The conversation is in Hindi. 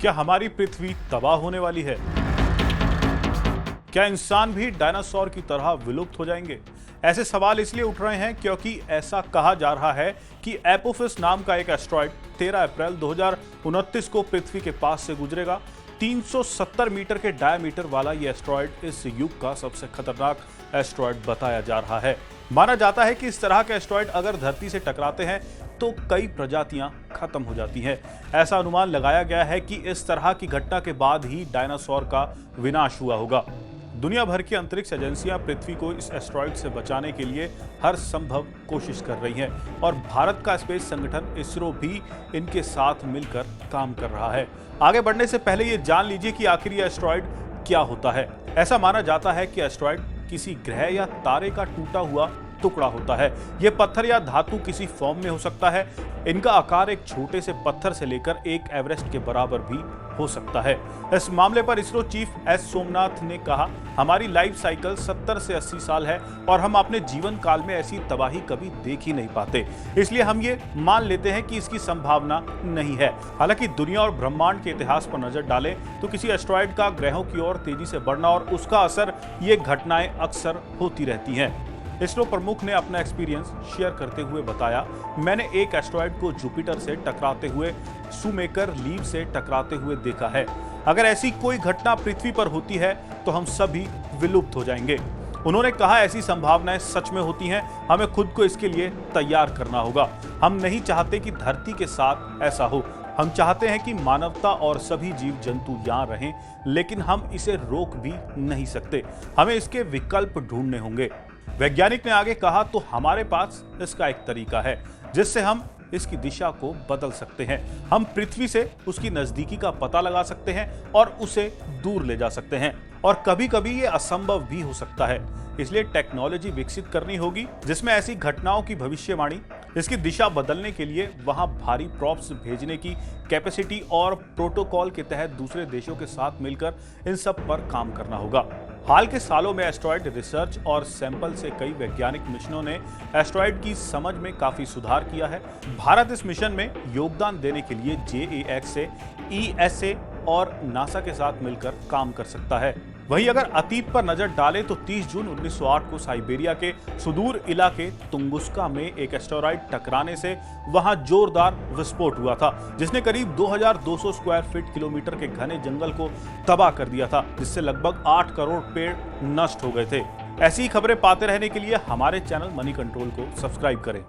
क्या हमारी पृथ्वी तबाह होने वाली है? क्या इंसान भी डायनासोर की तरह विलुप्त हो जाएंगे? ऐसे सवाल इसलिए उठ रहे हैं क्योंकि ऐसा कहा जा रहा है कि एपोफिस नाम का एक एस्ट्रॉयड 13 अप्रैल 2029 को पृथ्वी के पास से गुजरेगा। 370 मीटर के डायमीटर वाला यह एस्ट्रॉयड इस युग का सबसे खतरनाक एस्ट्रॉयड बताया जा रहा है। माना जाता है कि इस तरह के एस्ट्रॉयड अगर धरती से टकराते हैं तो कई प्रजातियां खत्म हो जाती हैं। ऐसा अनुमान लगाया गया है कि इस तरह की घटना के बाद ही डायनासोर का विनाश हुआ होगा। दुनिया भर की अंतरिक्ष एजेंसियां पृथ्वी को इस एस्ट्रॉयड से बचाने के लिए हर संभव कोशिश कर रही हैं और भारत का स्पेस संगठन इसरो भी इनके साथ मिलकर काम कर रहा है। आगे बढ़ने से पहले ये जान लीजिए कि आखिर ये एस्ट्रॉयड क्या होता है। ऐसा माना जाता है कि एस्ट्रॉयड किसी ग्रह या तारे का टूटा हुआ टुकड़ा होता है। यह पत्थर या धातु किसी फॉर्म में हो सकता है। इनका आकार एक छोटे से पत्थर से लेकर एक एवरेस्ट के बराबर भी हो सकता है। इस मामले पर इसरो चीफ एस सोमनाथ ने कहा, हमारी लाइफ साइकिल 70 से 80 साल है और हम अपने जीवन काल में ऐसी तबाही कभी देख ही नहीं पाते। इसलिए हम ये मान लेते हैं कि इसकी संभावना नहीं है। हालांकि दुनिया और ब्रह्मांड के इतिहास पर नजर डालें तो किसी एस्ट्रॉयड का ग्रहों की ओर तेजी से बढ़ना और उसका असर, ये घटनाएं अक्सर होती रहती हैं। इसरो प्रमुख ने अपना एक्सपीरियंस शेयर करते हुए बताया, मैंने एक एस्ट्रॉयड को जुपिटर से टकराते हुए, शूमेकर लीव से टकराते हुए देखा है। अगर ऐसी कोई घटना पृथ्वी पर होती है तो हम सभी विलुप्त हो जाएंगे। उन्होंने कहा, ऐसी संभावनाएं सच में होती हैं, हमें खुद को इसके लिए तैयार करना होगा। हम नहीं चाहते कि धरती के साथ ऐसा हो। हम चाहते हैं कि मानवता और सभी जीव जंतु यहाँ रहें, लेकिन हम इसे रोक भी नहीं सकते। हमें इसके विकल्प ढूंढने होंगे। वैज्ञानिक ने आगे कहा, तो हमारे पास इसका एक तरीका है जिससे हम इसकी दिशा को बदल सकते हैं। हम पृथ्वी से उसकी नजदीकी का पता लगा सकते हैं और उसे दूर ले जा सकते हैं। और कभी कभी ये असंभव भी हो सकता है। इसलिए टेक्नोलॉजी विकसित करनी होगी जिसमें ऐसी घटनाओं की भविष्यवाणी, इसकी दिशा बदलने के लिए वहां भारी प्रॉप्स भेजने की कैपेसिटी और प्रोटोकॉल के तहत दूसरे देशों के साथ मिलकर इन सब पर काम करना होगा। हाल के सालों में एस्ट्रॉयड रिसर्च और सैंपल से कई वैज्ञानिक मिशनों ने एस्ट्रॉयड की समझ में काफी सुधार किया है। भारत इस मिशन में योगदान देने के लिए JAX से ESA और नासा के साथ मिलकर काम कर सकता है। वहीं अगर अतीत पर नजर डालें तो 30 जून 1908 को साइबेरिया के सुदूर इलाके तुंगुस्का में एक एस्टेरॉयड टकराने से वहां जोरदार विस्फोट हुआ था, जिसने करीब 2200 स्क्वायर फीट किलोमीटर के घने जंगल को तबाह कर दिया था, जिससे लगभग 8 करोड़ पेड़ नष्ट हो गए थे। ऐसी खबरें पाते रहने के लिए हमारे चैनल मनी कंट्रोल को सब्सक्राइब करें।